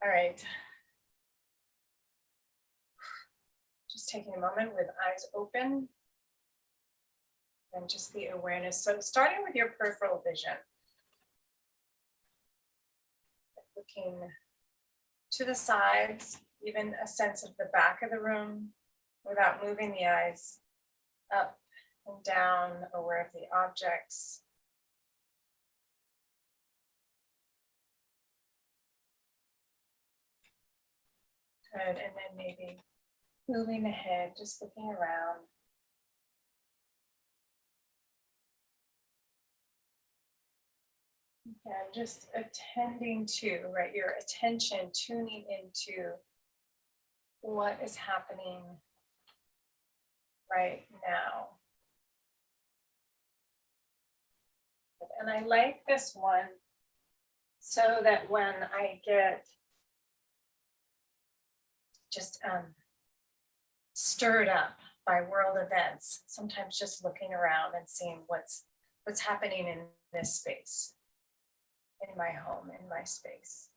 All right. Just taking a moment with eyes open and just the awareness. So starting with your peripheral vision, looking to the sides, even a sense of the back of the room without moving the eyes up and down, aware of the objects. Good, and then maybe moving ahead, just looking around. And just attending to, right, your attention tuning into what is happening right now. And I like this one so that when I get just stirred up by world events, sometimes just looking around and seeing what's happening in this space, in my home, in my space.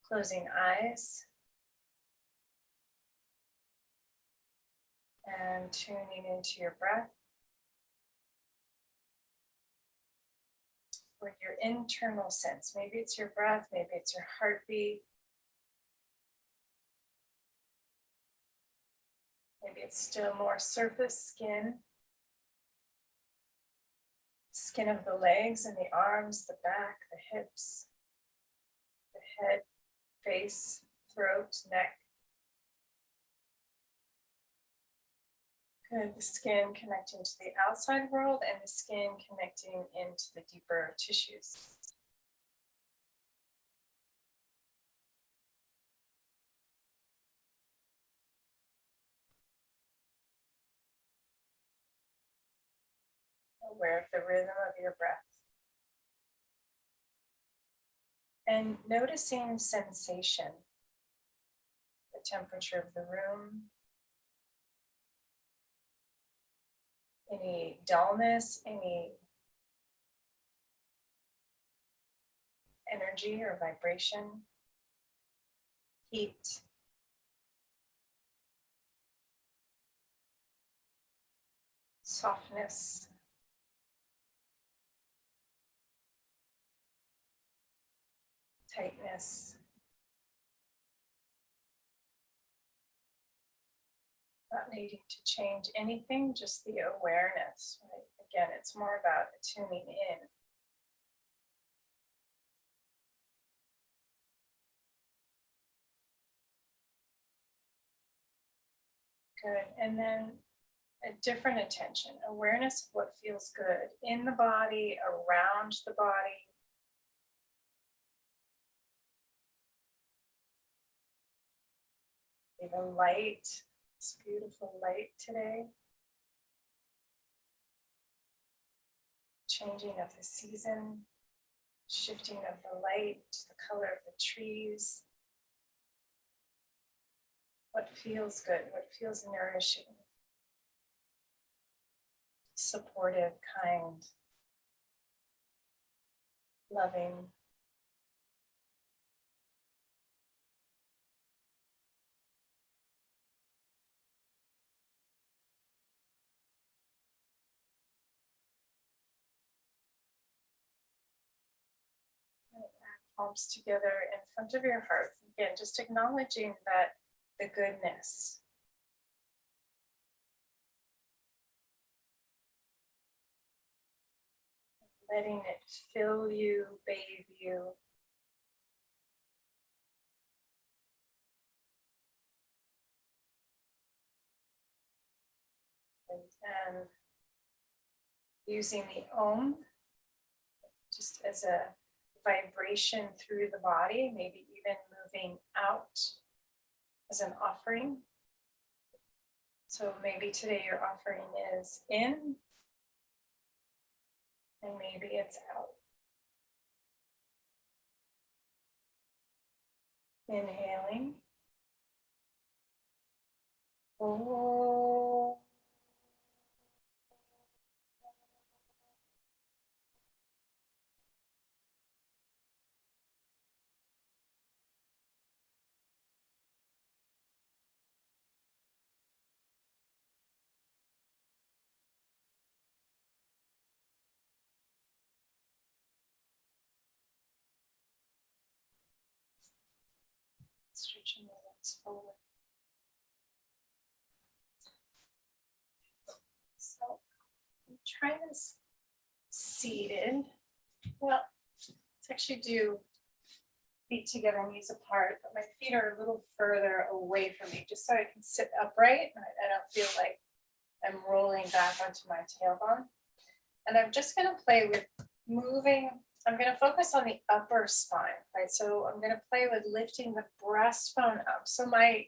Closing eyes and tuning into your breath. With your internal sense. Maybe it's your breath, maybe it's your heartbeat. Maybe it's still more surface skin. Skin of the legs and the arms, the back, the hips, the head, face, throat, neck. Good. The skin connecting to the outside world and the skin connecting into the deeper tissues. Aware of the rhythm of your breath. And noticing sensation, the temperature of the room, any dullness, any energy or vibration, heat, softness, tightness. Not needing to change anything, just the awareness, right? Again, it's more about tuning in. Good. And then a different attention, awareness of what feels good in the body, around the body. The light, this beautiful light today. Changing of the season, shifting of the light, the color of the trees. What feels good, what feels nourishing, supportive, kind, loving. Palms together in front of your heart. Again, just acknowledging that the goodness. Letting it fill you, bathe you. And using the Om just as a vibration through the body, maybe even moving out as an offering. So maybe today your offering is in, and maybe it's out. Inhaling. Oh. Stretching the legs forward. So I'm trying this seated. Well, let's actually do feet together, knees apart, but my feet are a little further away from me, just so I can sit upright and I don't feel like I'm rolling back onto my tailbone. And I'm just going to play with moving. I'm going to focus on the upper spine, right? So I'm going to play with lifting the breastbone up. So my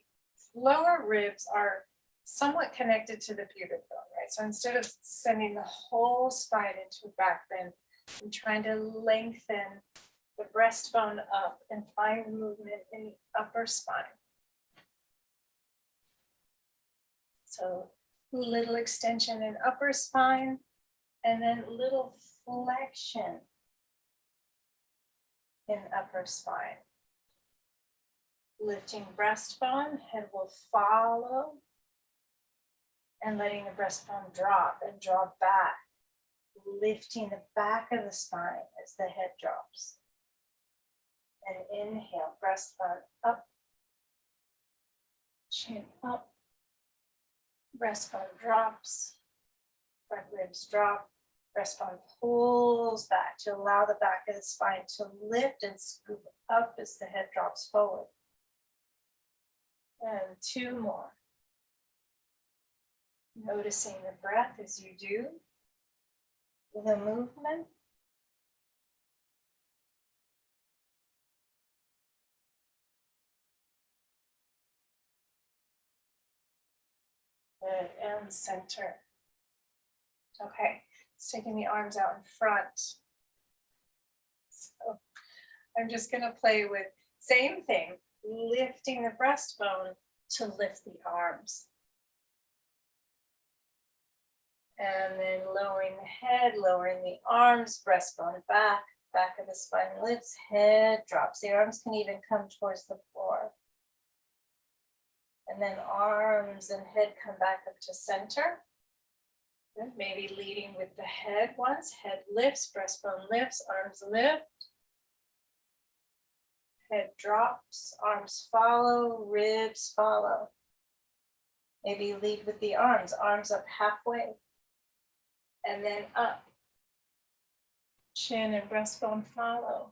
lower ribs are somewhat connected to the pubic bone, right? So instead of sending the whole spine into a back bend, I'm trying to lengthen the breastbone up and find movement in the upper spine. So little extension in upper spine and then little flexion in upper spine. Lifting breastbone, head will follow and letting the breastbone drop and draw back. Lifting the back of the spine as the head drops. And inhale, breastbone up, chin up, breastbone drops, front ribs drop, breastbone pulls back to allow the back of the spine to lift and scoop up as the head drops forward. And two more. Noticing the breath as you do, the movement. Good, and center. Okay, it's taking the arms out in front. So I'm just gonna play with same thing, lifting the breastbone to lift the arms. And then lowering the head, lowering the arms, breastbone back, back of the spine lifts, head drops. The arms can even come towards the floor. And then arms and head come back up to center. Good. Maybe leading with the head once. Head lifts, breastbone lifts, arms lift. Head drops, arms follow, ribs follow. Maybe lead with the arms up halfway. And then up. Chin and breastbone follow.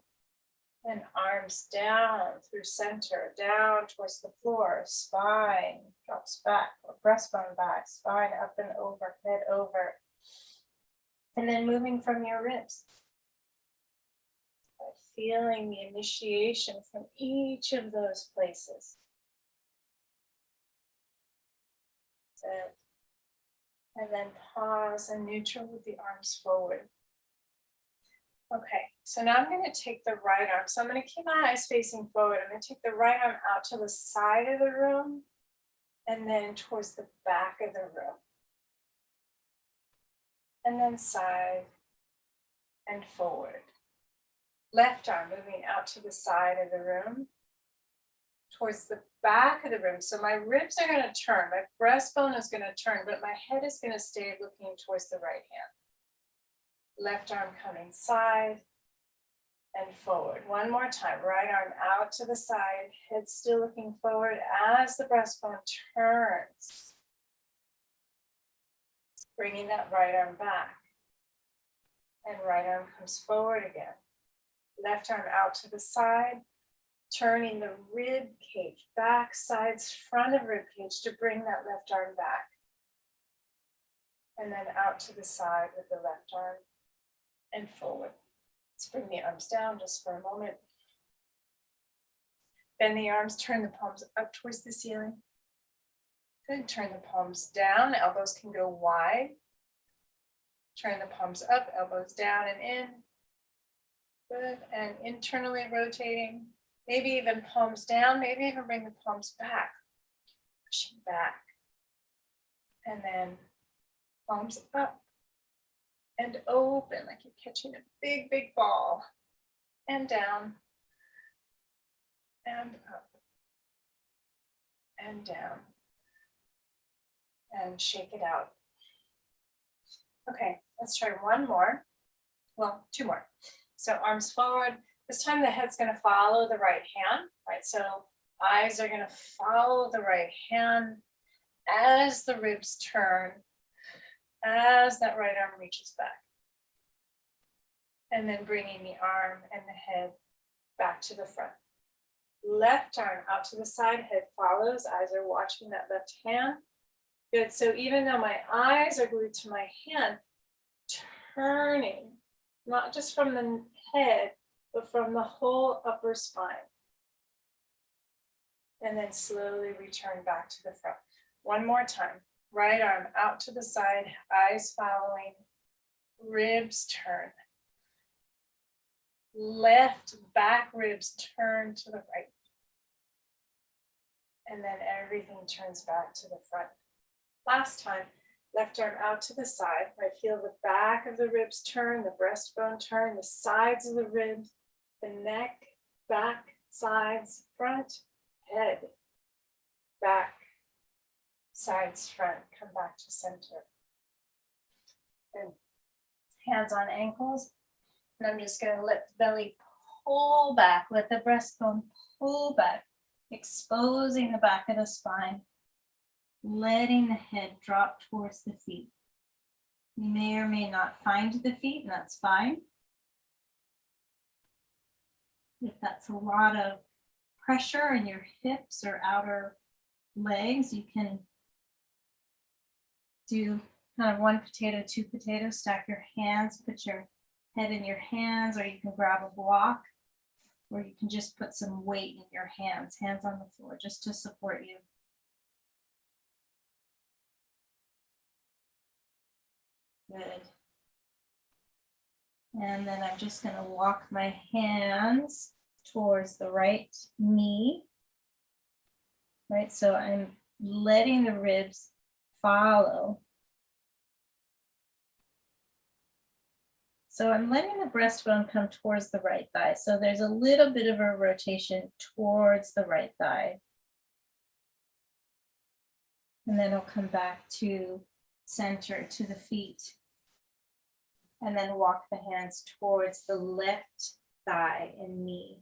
And arms down through center, down towards the floor, spine drops back, or breastbone back, spine up and over, head over. And then moving from your ribs. Feeling the initiation from each of those places. Good. And then pause and neutral with the arms forward. Okay, so now I'm going to take the right arm. So I'm going to keep my eyes facing forward. I'm going to take the right arm out to the side of the room and then towards the back of the room. And then side and forward. Left arm moving out to the side of the room towards the back of the room. So my ribs are going to turn. My breastbone is going to turn, but my head is going to stay looking towards the right hand. Left arm coming side and forward. One more time. Right arm out to the side, head still looking forward as the breastbone turns. Bringing that right arm back. And right arm comes forward again. Left arm out to the side, turning the rib cage, back, sides, front of rib cage to bring that left arm back. And then out to the side with the left arm and forward. Let's bring the arms down just for a moment. Bend the arms, turn the palms up towards the ceiling. Good, turn the palms down, elbows can go wide. Turn the palms up, elbows down and in. Good, and internally rotating. Maybe even palms down, maybe even bring the palms back. Pushing back. And then palms up and open like you're catching a big, big ball. And down. And up. And down. And shake it out. Okay, let's try one more. Well, two more. So arms forward. This time the head's going to follow the right hand, right? So Eyes are gonna follow the right hand as the ribs turn, as that right arm reaches back. And then bringing the arm and the head back to the front. Left arm out to the side, head follows, eyes are watching that left hand. Good, so even though my eyes are glued to my hand, turning, not just from the head, but from the whole upper spine. And then slowly return back to the front. One more time, right arm out to the side, eyes following, ribs turn. Left back ribs turn to the right. And then everything turns back to the front. Last time, left arm out to the side, right? Feel the back of the ribs turn, the breastbone turn, the sides of the ribs, the neck, back, sides, front, head, back, sides, front. Come back to center. And hands on ankles. And I'm just going to let the belly pull back, let the breastbone pull back, exposing the back of the spine, letting the head drop towards the feet. You may or may not find the feet, and that's fine. If that's a lot of pressure in your hips or outer legs, you can do kind of one potato, two potatoes, stack your hands, put your head in your hands, or you can grab a block, or you can just put some weight in your hands on the floor, just to support you. Good. And then I'm just going to walk my hands towards the right knee. Right, so I'm letting the ribs follow. So I'm letting the breastbone come towards the right thigh. So there's a little bit of a rotation towards the right thigh. And then I'll come back to center, to the feet. And then walk the hands towards the left thigh and knee.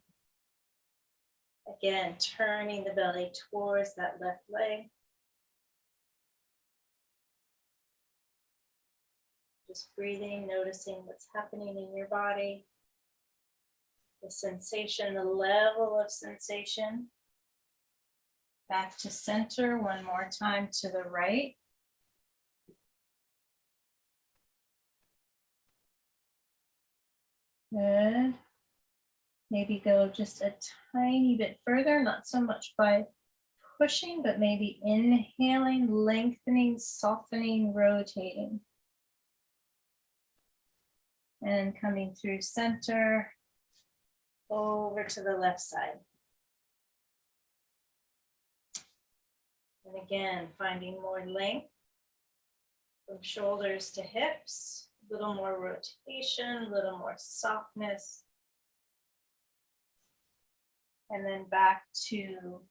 Again, turning the belly towards that left leg. Just breathing, noticing what's happening in your body. The sensation, the level of sensation. Back to center, one more time to the right. Good. Maybe go just a tiny bit further, not so much by pushing, but maybe inhaling, lengthening, softening, rotating. And coming through center, over to the left side. And again, finding more length from shoulders to hips, a little more rotation, a little more softness. And then back to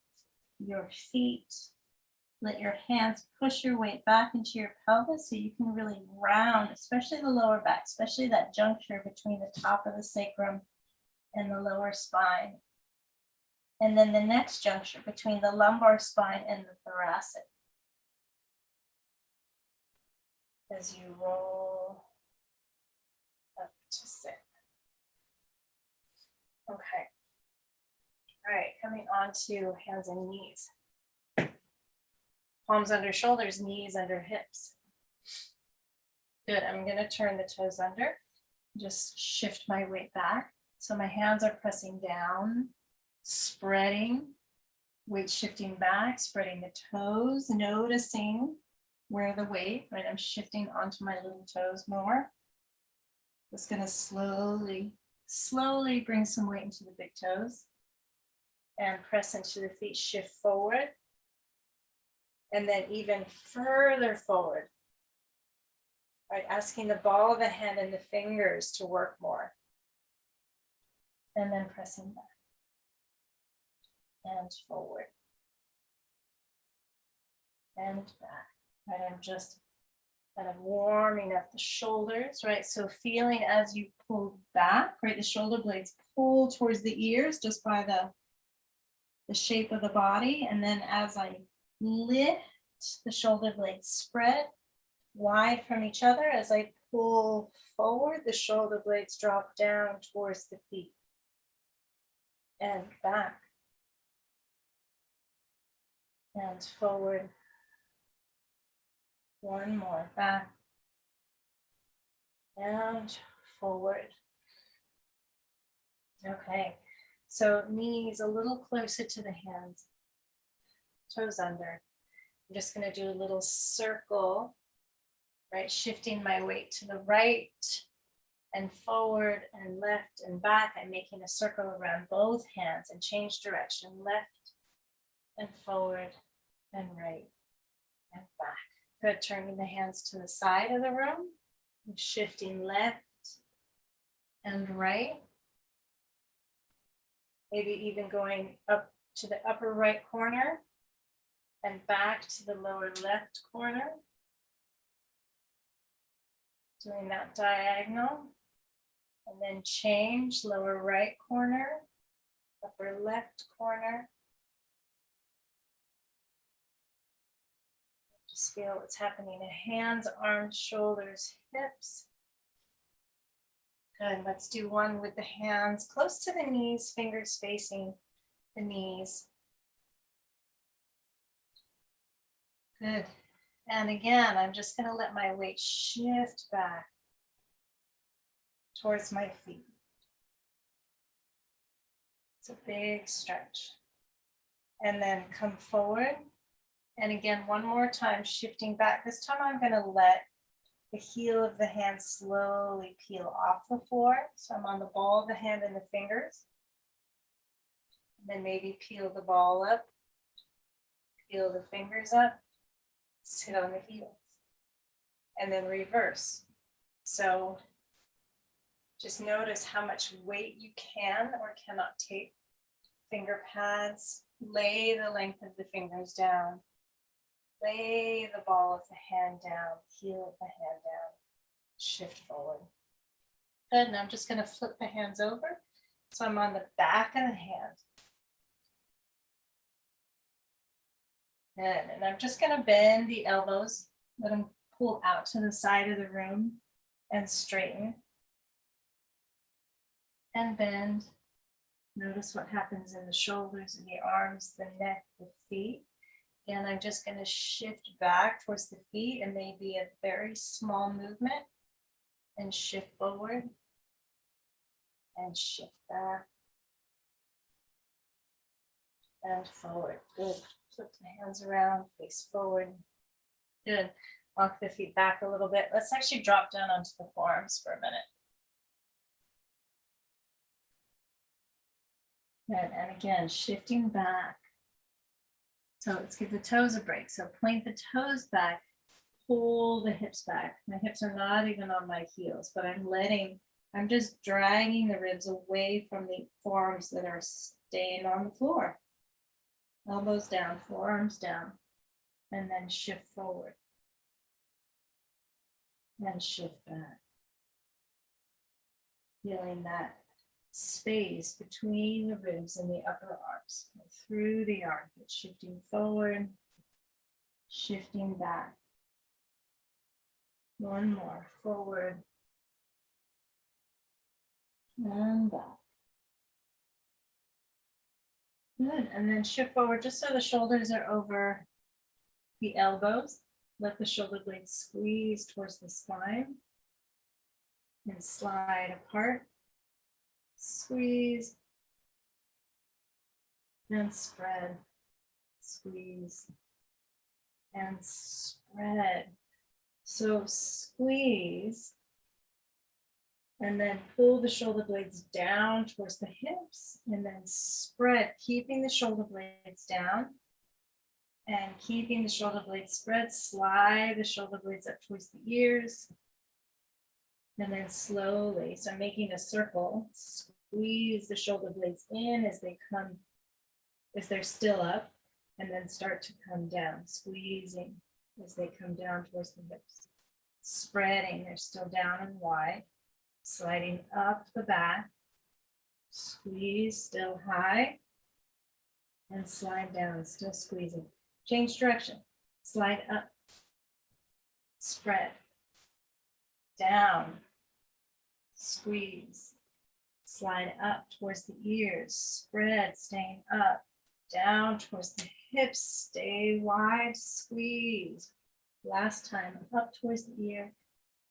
your feet. Let your hands push your weight back into your pelvis so you can really round, especially the lower back, especially that juncture between the top of the sacrum and the lower spine. And then the next juncture between the lumbar spine and the thoracic. As you roll up to sit. Okay. All right, coming on to hands and knees. Palms under shoulders, knees under hips. Good, I'm gonna turn the toes under. Just shift my weight back. So my hands are pressing down, spreading, weight shifting back, spreading the toes, noticing where the weight, right? I'm shifting onto my little toes more. Just gonna slowly bring some weight into the big toes and press into the feet, shift forward. And then even further forward, right? Asking the ball of the hand and the fingers to work more. And then pressing back and forward and back. Right, I'm just kind of warming up the shoulders, right? So feeling as you pull back, right? The shoulder blades pull towards the ears just by the the shape of the body. And then as I lift, the shoulder blades spread wide from each other. As I pull forward, the shoulder blades drop down towards the feet and back and forward. One more, back and forward. Okay, so knees a little closer to the hands, toes under. I'm just going to do a little circle, right? Shifting my weight to the right and forward and left and back. I'm making a circle around both hands and change direction, left and forward and right and back. Good, turning the hands to the side of the room, shifting left and right. Maybe even going up to the upper right corner and back to the lower left corner. Doing that diagonal. And then change, lower right corner, upper left corner. Just feel what's happening in hands, arms, shoulders, hips. Good, let's do one with the hands close to the knees, fingers facing the knees. Good, and again, I'm just gonna let my weight shift back towards my feet. It's a big stretch. And then come forward. And again, one more time, shifting back. This time I'm gonna let the heel of the hand slowly peel off the floor. So I'm on the ball of the hand and the fingers. And then maybe peel the ball up, peel the fingers up, sit on the heels. And then reverse. So just notice how much weight you can or cannot take. Finger pads, lay the length of the fingers down. Lay the ball of the hand down, heel of the hand down, shift forward. Good, and I'm just gonna flip the hands over. So I'm on the back of the hand. Good, and I'm just gonna bend the elbows, let them pull out to the side of the room and straighten. And bend. Notice what happens in the shoulders and the arms, the neck, the feet. And I'm just going to shift back towards the feet and maybe a very small movement and shift forward and shift back and forward. Good. Flip the hands around, face forward. Good. Walk the feet back a little bit. Let's actually drop down onto the forearms for a minute. Good. And again, shifting back. So let's give the toes a break. So point the toes back, pull the hips back. My hips are not even on my heels, but I'm just dragging the ribs away from the forearms that are staying on the floor. Elbows down, forearms down, and then shift forward. And shift back. Feeling that space between the ribs and the upper arms, through the armpits, shifting forward, shifting back. One more, forward and back. Good, and then shift forward just so the shoulders are over the elbows. Let the shoulder blades squeeze towards the spine and slide apart. Squeeze and spread, squeeze and spread. So squeeze and then pull the shoulder blades down towards the hips and then spread, keeping the shoulder blades down and keeping the shoulder blades spread. Slide the shoulder blades up towards the ears. And then slowly, so I'm making a circle, squeeze the shoulder blades in as they come, as they're still up, and then start to come down, squeezing as they come down towards the hips. Spreading, they're still down and wide, sliding up the back, squeeze, still high, and slide down, still squeezing. Change direction, slide up, spread, down, squeeze, slide up towards the ears, spread, staying up, down towards the hips, stay wide, squeeze. Last time, up towards the ear,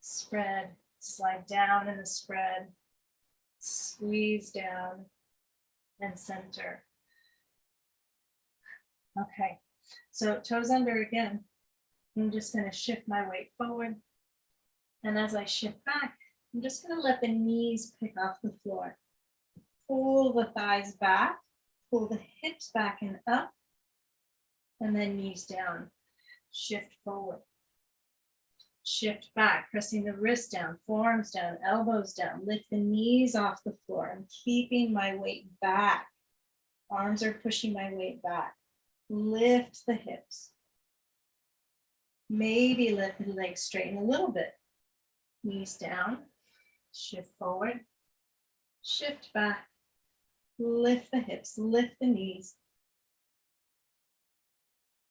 spread, slide down in the spread, squeeze down, and center. Okay, so toes under again. I'm just going to shift my weight forward. And as I shift back, I'm just going to let the knees pick off the floor. Pull the thighs back, pull the hips back and up, and then knees down. Shift forward. Shift back, pressing the wrists down, forearms down, elbows down. Lift the knees off the floor. I'm keeping my weight back. Arms are pushing my weight back. Lift the hips. Maybe lift the legs, straighten a little bit. Knees down, shift forward, shift back, lift the hips, lift the knees.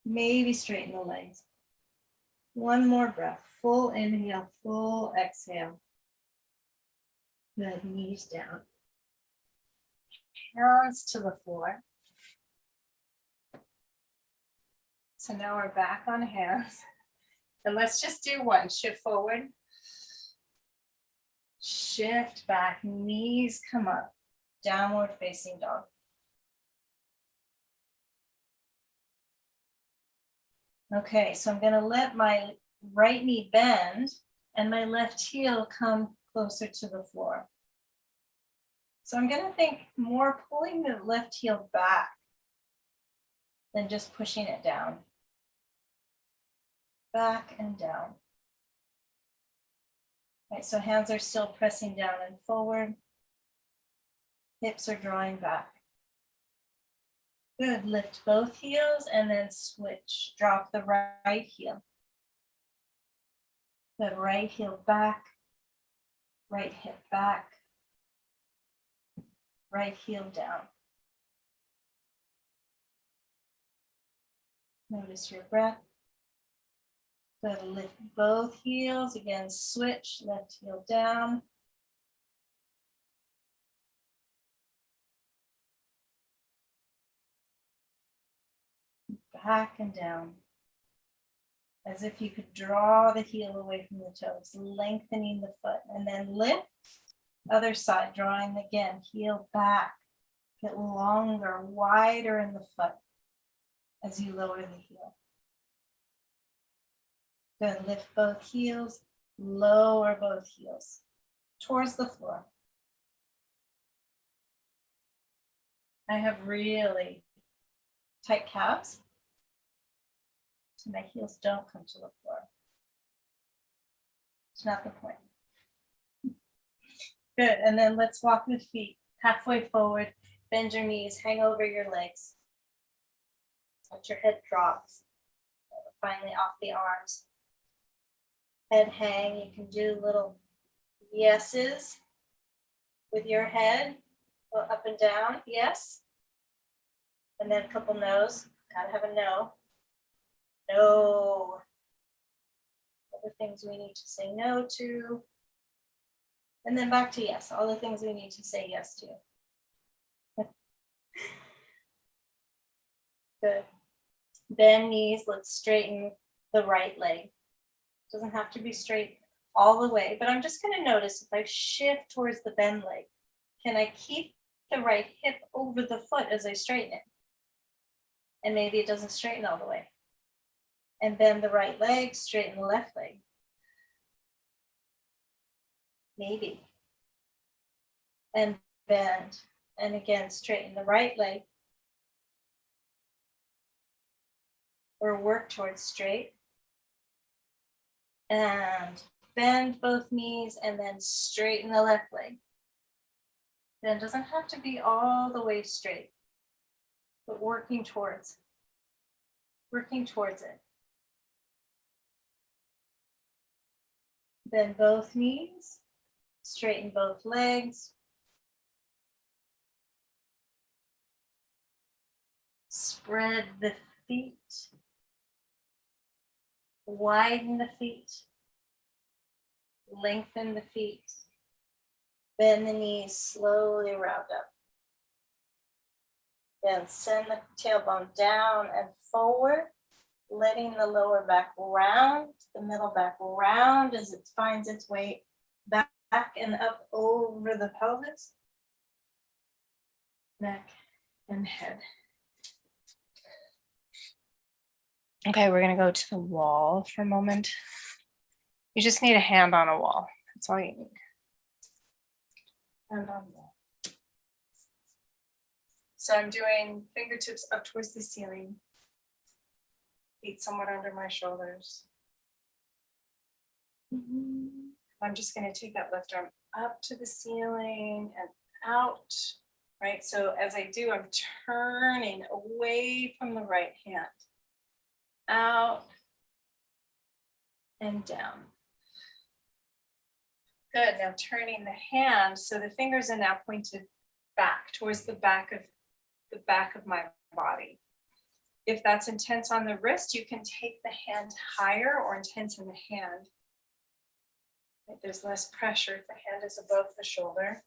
Maybe straighten the legs. One more breath, full inhale, full exhale. Good, knees down. Hands to the floor. So now we're back on hands. And let's just do one. Shift forward. Shift back. Knees come up. Downward facing dog. Okay, so I'm going to let my right knee bend and my left heel come closer to the floor. So I'm going to think more pulling the left heel back than just pushing it down. Back and down. Right, so hands are still pressing down and forward. Hips are drawing back. Good, lift both heels and then switch. Drop the right heel. Good, right heel back. Right hip back. Right heel down. Notice your breath. Good, lift both heels. Again, switch, left heel down. Back and down. As if you could draw the heel away from the toes, lengthening the foot. And then lift, other side, drawing again, heel back. Get longer, wider in the foot as you lower the heel. Good, lift both heels, lower both heels towards the floor. I have really tight calves, so my heels don't come to the floor. It's not the point. Good, and then let's walk the feet halfway forward, bend your knees, hang over your legs. Let your head drop, finally off the arms. Head hang, you can do little yeses with your head, go up and down, yes. And then a couple no's, gotta have a no. No. Other things we need to say no to. And then back to yes, all the things we need to say yes to. Good. Bend knees, let's straighten the right leg. Doesn't have to be straight all the way, but I'm just going to notice if I shift towards the bend leg, can I keep the right hip over the foot as I straighten it? And maybe it doesn't straighten all the way. And bend the right leg, straighten the left leg. Maybe. And bend. And again, straighten the right leg. Or work towards straight. And bend both knees and then straighten the left leg. Then it doesn't have to be all the way straight, but working towards it. Bend both knees, straighten both legs. spread the feet. Widen the feet. Lengthen the feet. Bend the knees, slowly round up. Then send the tailbone down and forward, letting the lower back round, the middle back round as it finds its way back and up over the pelvis, neck, and head. Okay, we're gonna go to the wall for a moment. You just need a hand on a wall. That's all you need. Hand on the wall. So I'm doing fingertips up towards the ceiling. Feet somewhat under my shoulders. I'm just gonna take that left arm up to the ceiling and out, right? So as I do, I'm turning away from the right hand. Out and down. Good, now turning the hand, so the fingers are now pointed back towards the back of my body. If that's intense on the wrist, you can take the hand higher or intense in the hand. There's less pressure if the hand is above the shoulder.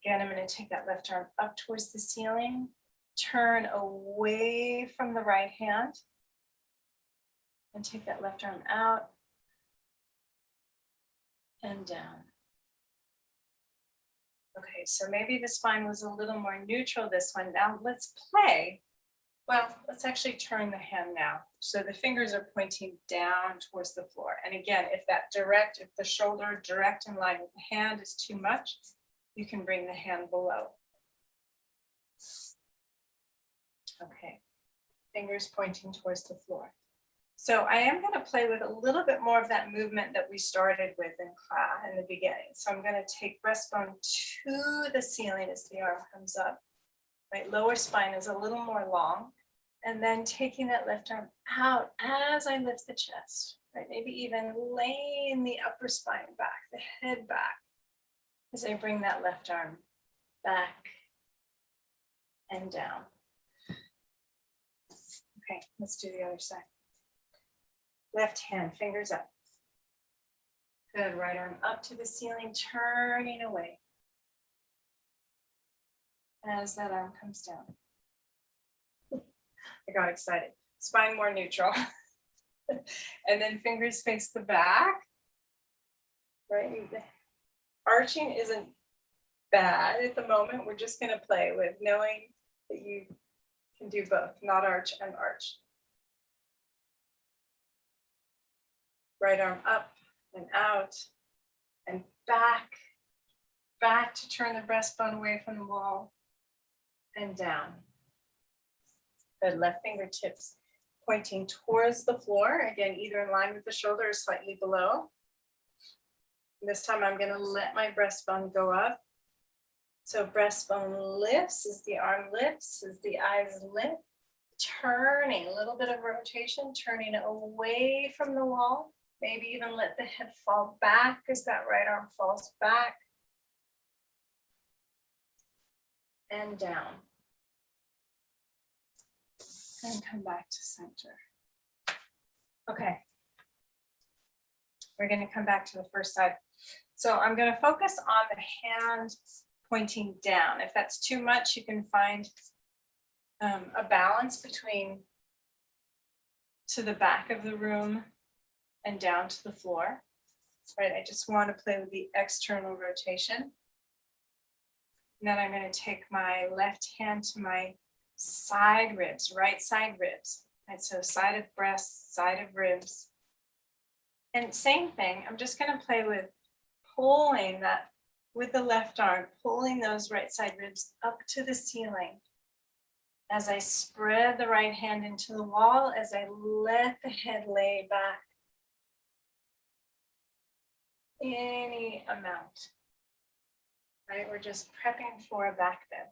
Again, I'm going to take that left arm up towards the ceiling, turn away from the right hand, and take that left arm out and down. Okay, so maybe the spine was a little more neutral this one. Now let's play. Well, let's actually turn the hand now. So the fingers are pointing down towards the floor. And again, if the shoulder direct in line with the hand is too much, you can bring the hand below. Okay, fingers pointing towards the floor. So I am going to play with a little bit more of that movement that we started with in class in the beginning. So I'm going to take breastbone to the ceiling as the arm comes up. Right, lower spine is a little more long. And then taking that left arm out as I lift the chest. Right, maybe even laying the upper spine back, the head back, as I bring that left arm back and down. Okay, let's do the other side. Left hand, fingers up. Good, right arm up to the ceiling, turning away as that arm comes down. I got excited. Spine more neutral. And then fingers face the back. Right? Arching isn't bad at the moment. We're just going to play with knowing that you can do both, not arch and arch. Right arm up and out and back to turn the breastbone away from the wall and down. Good, left fingertips pointing towards the floor. Again, either in line with the shoulder or slightly below. This time I'm going to let my breastbone go up. So breastbone lifts as the arm lifts, as the eyes lift. Turning, a little bit of rotation, turning away from the wall. Maybe even let the head fall back as that right arm falls back. And down. And come back to center. Okay. We're going to come back to the first side. So I'm going to focus on the hand pointing down. If that's too much, you can find a balance between to the back of the room and down to the floor. Right, I just want to play with the external rotation. And then I'm going to take my left hand to my side ribs, right side ribs. Right, so side of breast, side of ribs. And same thing, I'm just going to play with pulling that with the left arm, pulling those right side ribs up to the ceiling. As I spread the right hand into the wall, as I let the head lay back. Any amount. Right, we're just prepping for a back bend.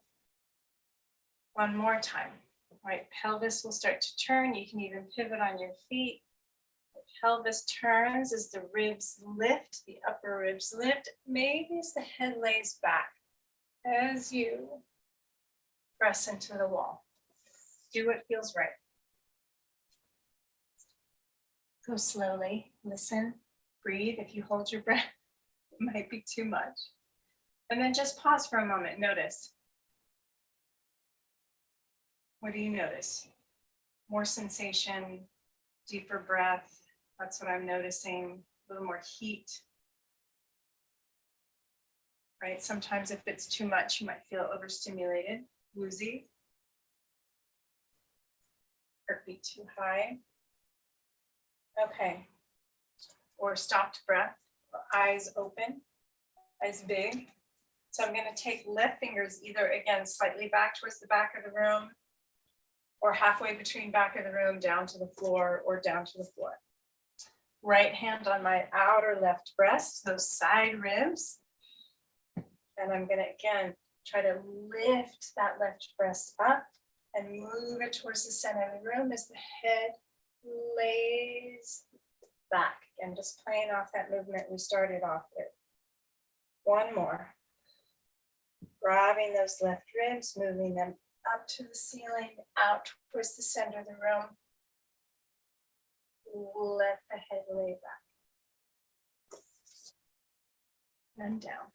One more time. Right, pelvis will start to turn. You can even pivot on your feet. The pelvis turns as the ribs lift, the upper ribs lift. Maybe as the head lays back. As you press into the wall. Do what feels right. Go slowly, listen, breathe. If you hold your breath, it might be too much. And then just pause for a moment, notice. What do you notice? More sensation, deeper breath. That's what I'm noticing. A little more heat. Right? Sometimes if it's too much, you might feel overstimulated, woozy. Heartbeat too high. Okay. Or stopped breath, or eyes open, eyes big. So I'm going to take left fingers either, again, slightly back towards the back of the room, or halfway between back of the room down to the floor, or down to the floor. Right hand on my outer left breast, those side ribs. And I'm going to, again, try to lift that left breast up and move it towards the center of the room as the head lays back. And just playing off that movement we started off with. One more. Grabbing those left ribs, moving them up to the ceiling, out towards the center of the room. Let the head lay back. And down.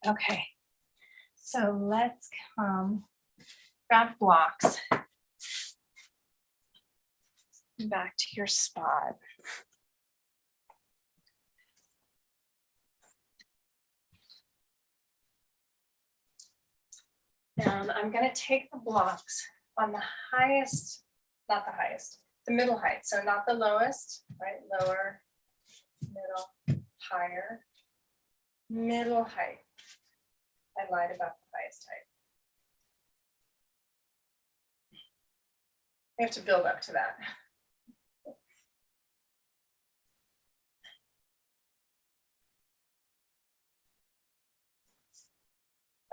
Okay, so let's grab blocks. Back to your spot. And I'm going to take the blocks on the highest, not the highest, the middle height. So not the lowest, right? Lower, middle, higher, middle height. I lied about the highest height. We have to build up to that.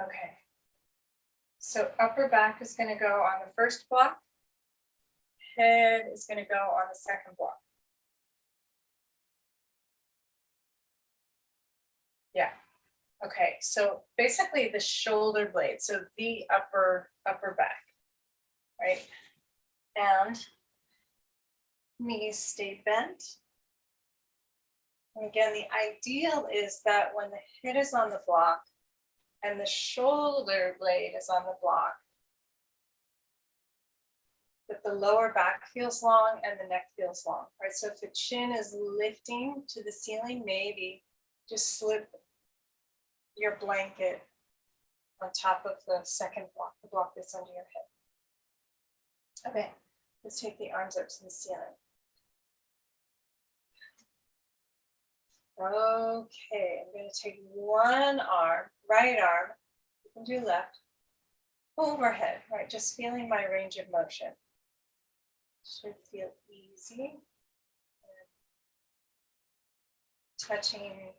Okay. So upper back is going to go on the first block. Head is going to go on the second block. Yeah. Okay. So basically the shoulder blade. So the upper back, right? And knees stay bent. And again, the ideal is that when the head is on the block and the shoulder blade is on the block, that the lower back feels long and the neck feels long, right? So if the chin is lifting to the ceiling, maybe just slip your blanket on top of the second block, the block that's under your head. Okay, let's take the arms up to the ceiling. Okay, I'm going to take one arm, right arm, you can do left, overhead, right? Just feeling my range of motion. Should feel easy. Touching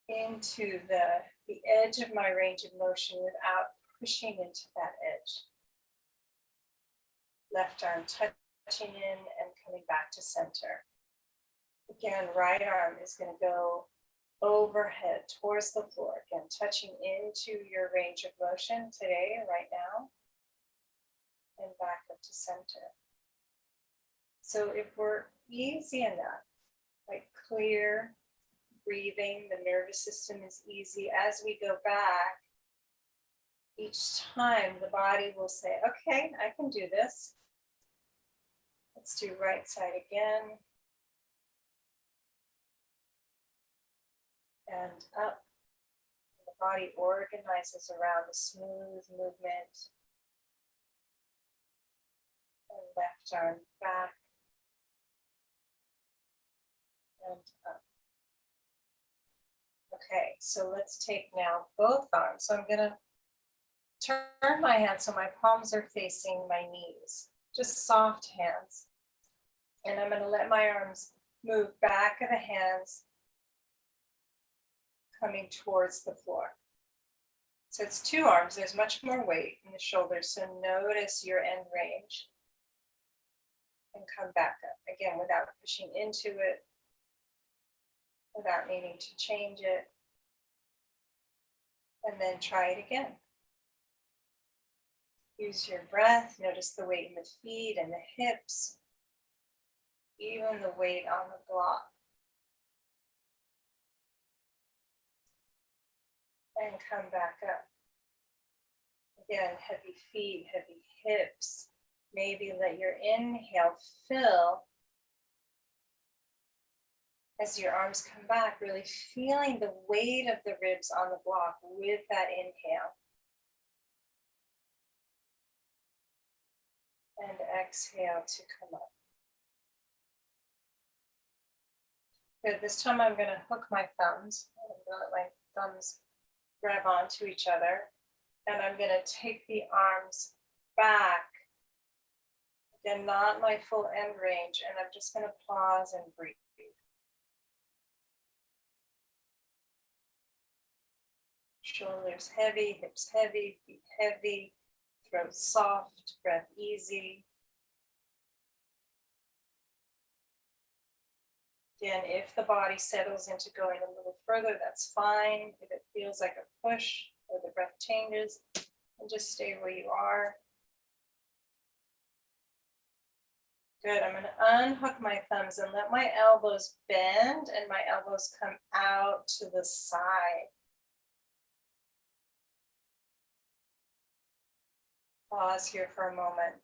into the edge of my range of motion without pushing into that edge. Left arm touching in and coming back to center. Again, right arm is going to go overhead towards the floor. Again, touching into your range of motion today, right now. And back up to center. So if we're easy enough, like clear breathing, the nervous system is easy. As we go back, each time the body will say, okay, I can do this. Let's do right side again. And up. The body organizes around a smooth movement. And left arm back. And up. Okay, so let's take now both arms. So I'm going to turn my hands so my palms are facing my knees. Just soft hands. And I'm going to let my arms move back of the hands, coming towards the floor. So it's two arms. There's much more weight in the shoulders. So notice your end range. And come back up. Again, without pushing into it. Without needing to change it. And then try it again. Use your breath, notice the weight in the feet and the hips, even the weight on the block. And come back up. Again, heavy feet, heavy hips. Maybe let your inhale fill as your arms come back, really feeling the weight of the ribs on the block with that inhale. And exhale to come up. Good, this time I'm gonna hook my thumbs. I'm gonna let my thumbs grab onto each other. And I'm gonna take the arms back. Again, not my full end range. And I'm just gonna pause and breathe. Shoulders heavy, hips heavy, feet heavy, throat soft, breath easy. Again, if the body settles into going a little further, that's fine. If it feels like a push or the breath changes, and just stay where you are. Good, I'm gonna unhook my thumbs and let my elbows bend and my elbows come out to the side. Pause here for a moment.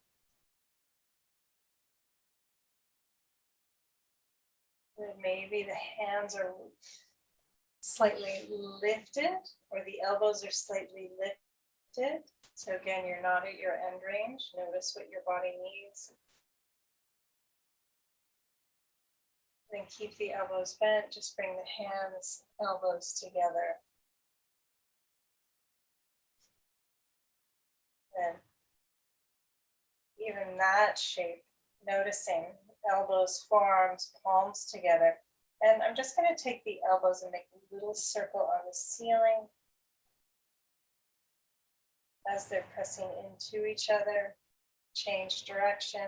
And maybe the hands are slightly lifted or the elbows are slightly lifted. So again, you're not at your end range. Notice what your body needs. Then keep the elbows bent. Just bring the hands, elbows together. Then even that shape, noticing elbows, forearms, palms together. And I'm just going to take the elbows and make a little circle on the ceiling as they're pressing into each other. Change direction.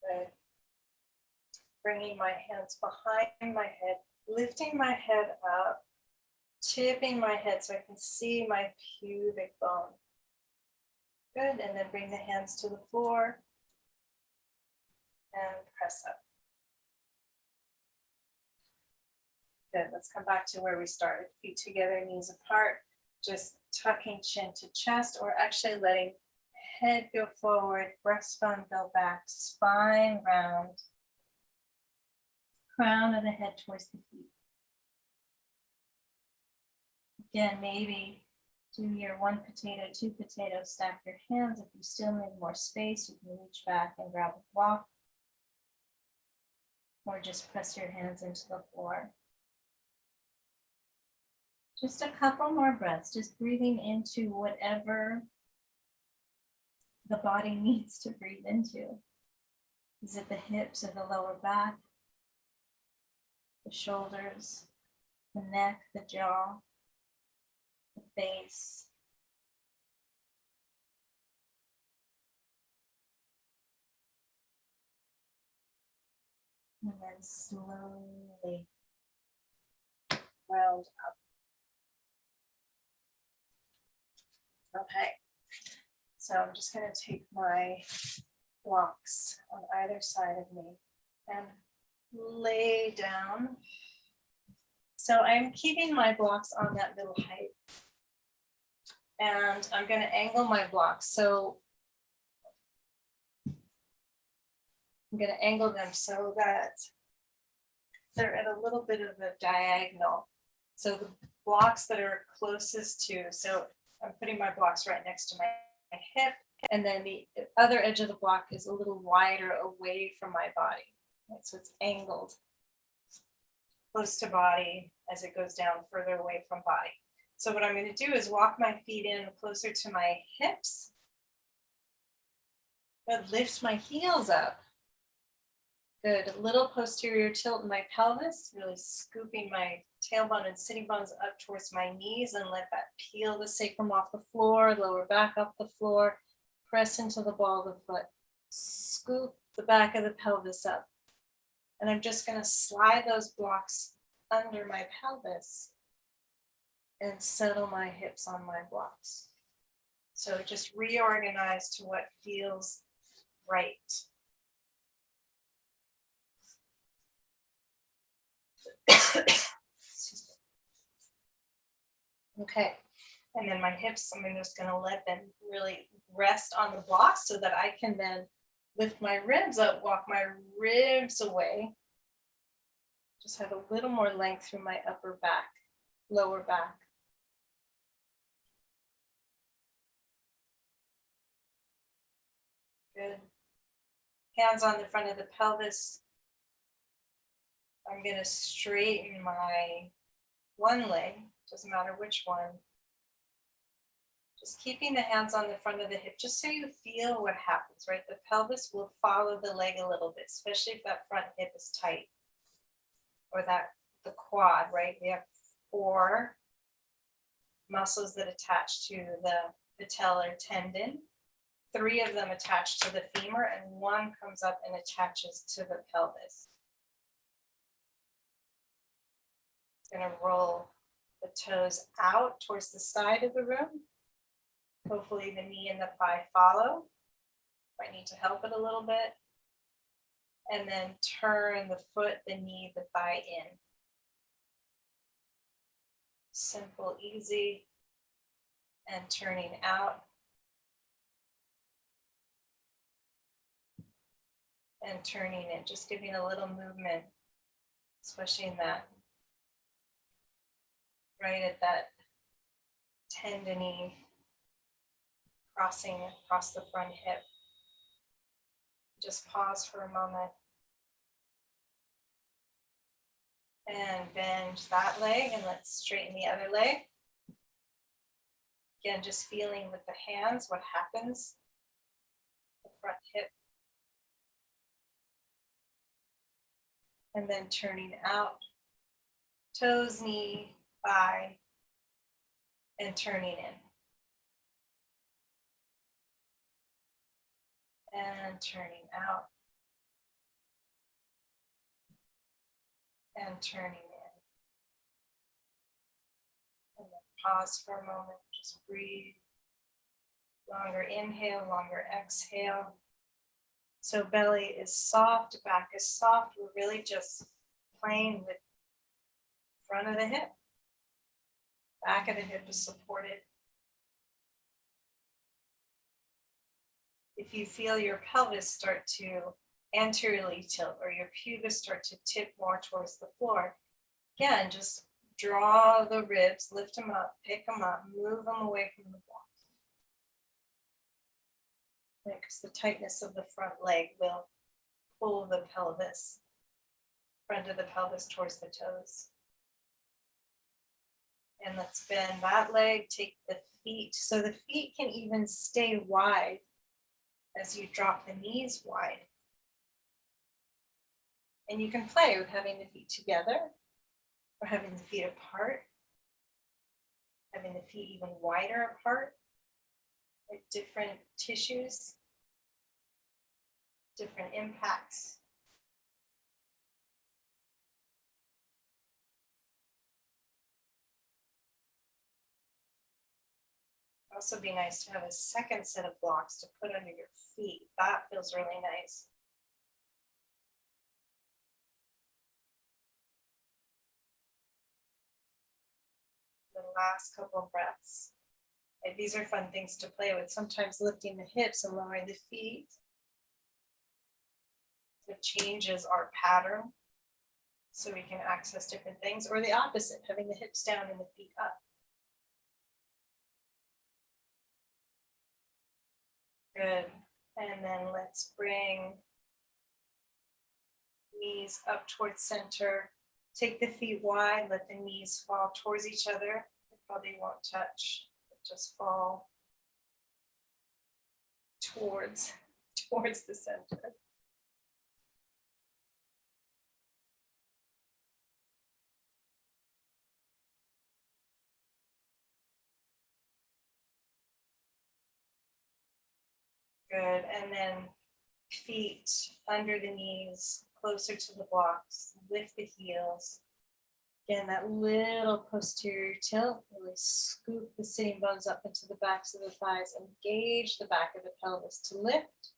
Good. Bringing my hands behind my head, lifting my head up, tipping my head so I can see my pubic bone. Good, and then bring the hands to the floor and press up. Good, let's come back to where we started. Feet together, knees apart, just tucking chin to chest, or actually letting head go forward, breastbone go back, spine round, crown of the head towards the feet. Again, maybe do your one potato, two potato, stack your hands. If you still need more space, you can reach back and grab a block. Or just press your hands into the floor. Just a couple more breaths, just breathing into whatever the body needs to breathe into. Is it the hips or the lower back, the shoulders, the neck, the jaw, the face? And then slowly round up. Okay, so I'm just going to take my blocks on either side of me and lay down. So I'm keeping my blocks on that middle height. And I'm going to angle my blocks. So I'm going to angle them so that they're at a little bit of a diagonal. So the blocks that are closest to, so I'm putting my blocks right next to my hip, and then the other edge of the block is a little wider away from my body. Right? So it's angled close to body as it goes down further away from body. So what I'm going to do is walk my feet in closer to my hips, but lift my heels up. Good, a little posterior tilt in my pelvis, really scooping my tailbone and sitting bones up towards my knees, and let that peel the sacrum off the floor, lower back off the floor, press into the ball of the foot. scoop the back of the pelvis up. And I'm just going to slide those blocks under my pelvis and settle my hips on my blocks. So just reorganize to what feels right. Okay, and then my hips, I'm just going to let them really rest on the blocks so that I can then lift my ribs up, walk my ribs away. Just have a little more length through my upper back, lower back. Good. Hands on the front of the pelvis. I'm going to straighten my one leg, doesn't matter which one. Just keeping the hands on the front of the hip, just so you feel what happens, right? The pelvis will follow the leg a little bit, especially if that front hip is tight. Or the quad, right? We have 4 muscles that attach to the patellar tendon. 3 of them attach to the femur, and 1 comes up and attaches to the pelvis. Going to roll the toes out towards the side of the room. Hopefully the knee and the thigh follow. Might need to help it a little bit. And then turn the foot, the knee, the thigh in. Simple, easy, and turning out. And turning in, just giving a little movement, especially in that, right at that tendony crossing across the front hip. Just pause for a moment. And bend that leg, and let's straighten the other leg. Again, just feeling with the hands what happens. The front hip. And then turning out. Toes, knee, thigh, and turning in. And turning out. And turning in. And then pause for a moment, just breathe. Longer inhale, longer exhale. So belly is soft, back is soft. We're really just playing with front of the hip. Back of the hip is supported. If you feel your pelvis start to anteriorly tilt or your pubis start to tip more towards the floor, again, just draw the ribs, lift them up, pick them up, move them away from the block. Because the tightness of the front leg will pull the pelvis, front of the pelvis towards the toes. And let's bend that leg, take the feet. So the feet can even stay wide as you drop the knees wide. And you can play with having the feet together or having the feet apart, having the feet even wider apart, like different tissues, different impacts. Also be nice to have a second set of blocks to put under your feet. That feels really nice. The last couple of breaths. And these are fun things to play with. Sometimes lifting the hips and lowering the feet. It changes our pattern so we can access different things, or the opposite, having the hips down and the feet up. Good. And then let's bring knees up towards center. Take the feet wide, let the knees fall towards each other. They probably won't touch, just fall towards the center. Good, and then feet under the knees, closer to the blocks, lift the heels. Again, that little posterior tilt, really scoop the sitting bones up into the backs of the thighs, engage the back of the pelvis to lift.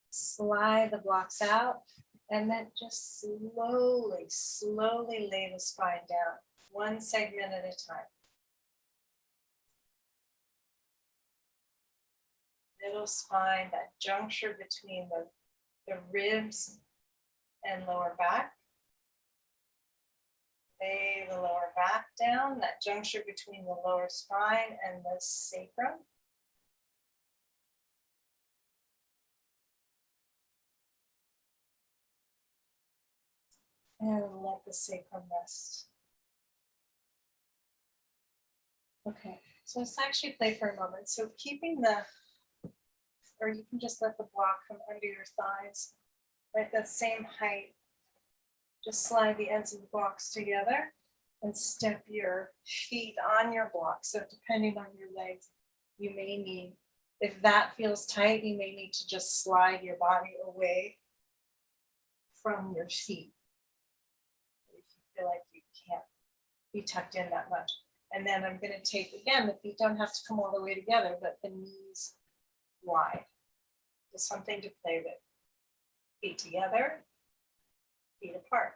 Slide the blocks out, and then just slowly, slowly lay the spine down, one segment at a time. Middle spine, that juncture between the ribs and lower back. Lay the lower back down, that juncture between the lower spine and the sacrum. And let the sacrum rest. Okay, so let's actually play for a moment. So keeping or you can just let the block come under your thighs, right? That same height. Just slide the ends of the blocks together and step your feet on your block. So depending on your legs, you may need, if that feels tight, you may need to just slide your body away from your feet. If you feel like you can't be tucked in that much. And then I'm going to take, again, the feet don't have to come all the way together, but the knees wide. Just something to play with. Feet together, feet apart.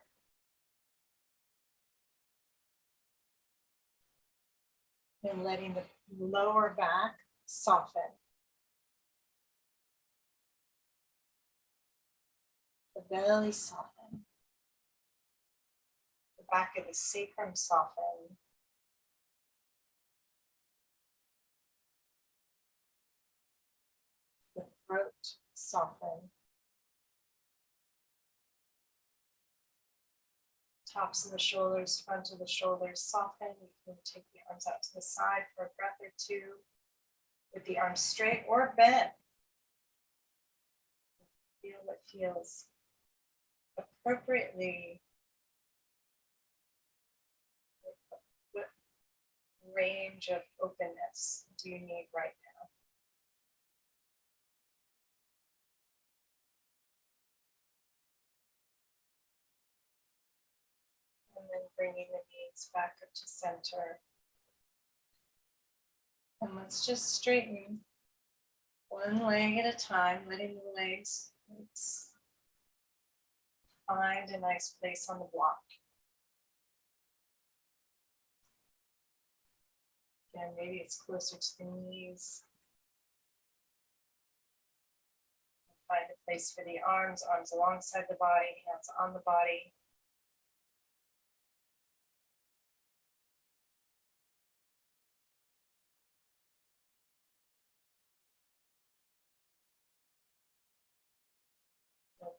And letting the lower back soften. The belly soften. The back of the sacrum soften. The throat soften. Tops of the shoulders, front of the shoulders soften. You can take the arms out to the side for a breath or two with the arms straight or bent. Feel what feels appropriately. What range of openness do you need right now? And then bringing the knees back up to center. And let's just straighten one leg at a time, letting the legs find a nice place on the block. Again, maybe it's closer to the knees. Find a place for the arms alongside the body, hands on the body.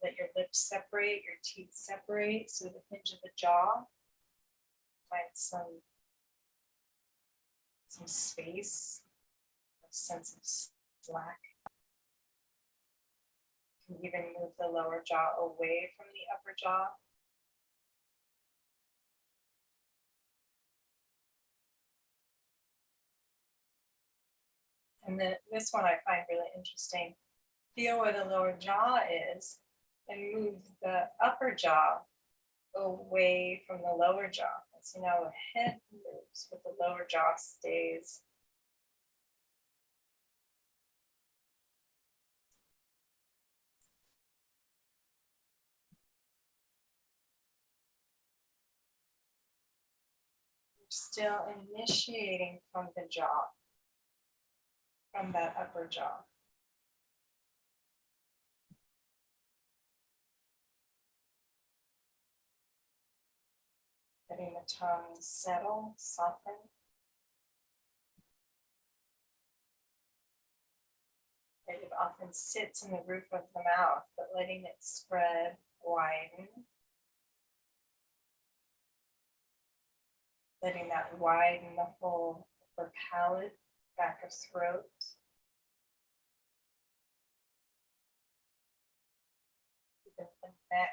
Let your lips separate, your teeth separate, so the hinge of the jaw. Find some space, a sense of slack. You can even move the lower jaw away from the upper jaw. And then this one I find really interesting. Feel where the lower jaw is and move the upper jaw away from the lower jaw. So now the head moves, but the lower jaw stays. You're still initiating from the jaw, from that upper jaw. Letting the tongue settle, soften. It often sits in the roof of the mouth, but letting it spread, widen. Letting that widen the whole upper palate, back of throat. Even the neck,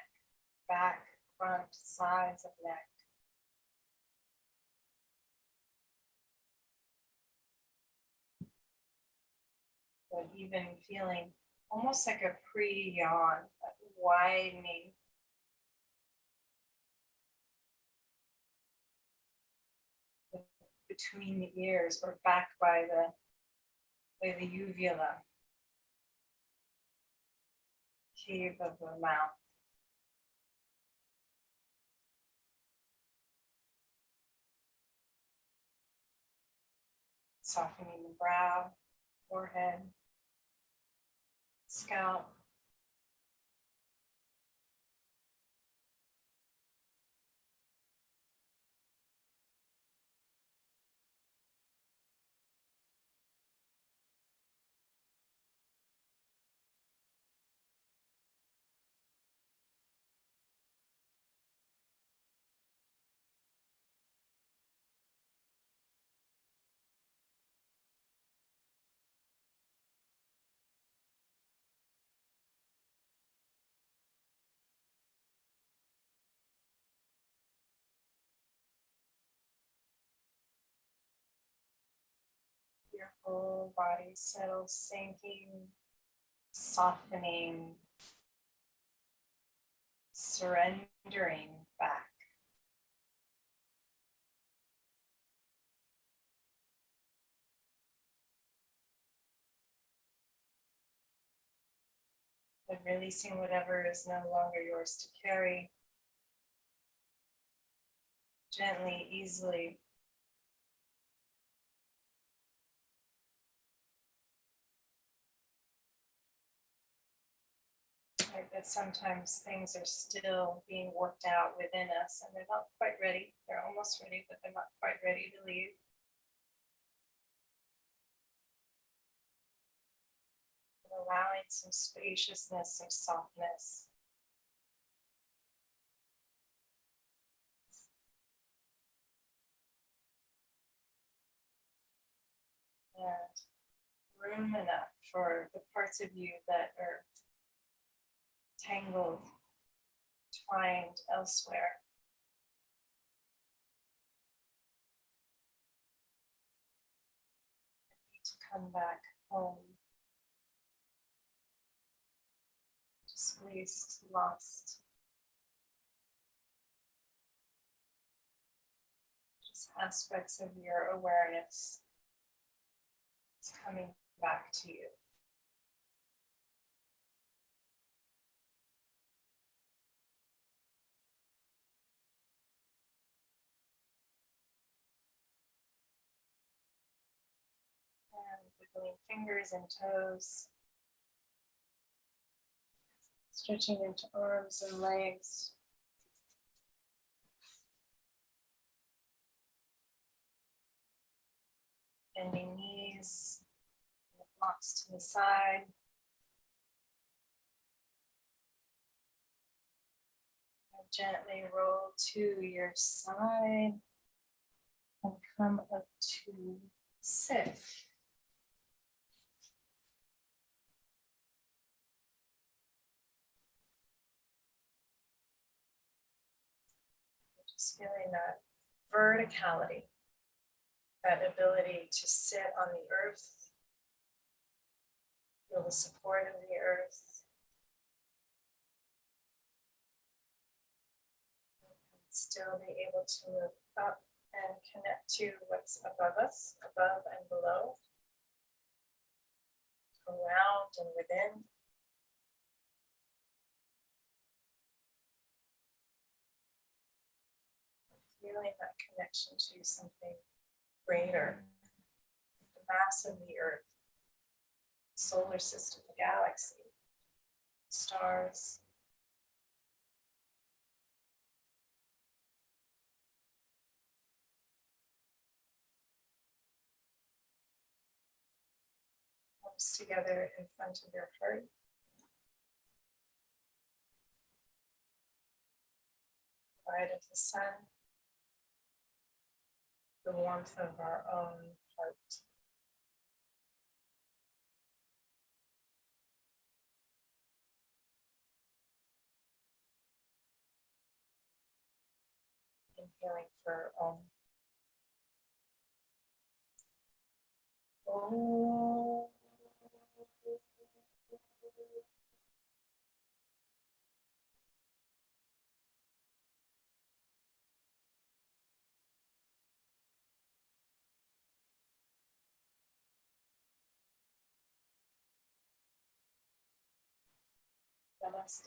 back, front, sides of neck. But even feeling almost like a pre-yawn, widening. Between the ears or back by the uvula, cave of the mouth. Softening the brow, forehead, scalp. Your whole body settles, sinking, softening, surrendering back. And releasing whatever is no longer yours to carry. Gently, easily. Right, that sometimes things are still being worked out within us and they're not quite ready. They're almost ready, but they're not quite ready to leave. And allowing some spaciousness, some softness. And room enough for the parts of you that are tangled, twined elsewhere. Need to come back home. Displaced, lost. Just aspects of your awareness is coming back to you. And wiggling fingers and toes. Stretching into arms and legs. Bending knees. Blocks to the side. And gently roll to your side. And come up to sit. Just feeling that verticality, that ability to sit on the earth, feel the support of the earth, and still be able to move up and connect to what's above us, above and below, around and within. Feeling that connection to something greater, the mass of the earth, solar system, the galaxy, stars. Comes together in front of your heart. Light of the sun, the warmth of our own heart. Inhaling for Om. Om. Namaste.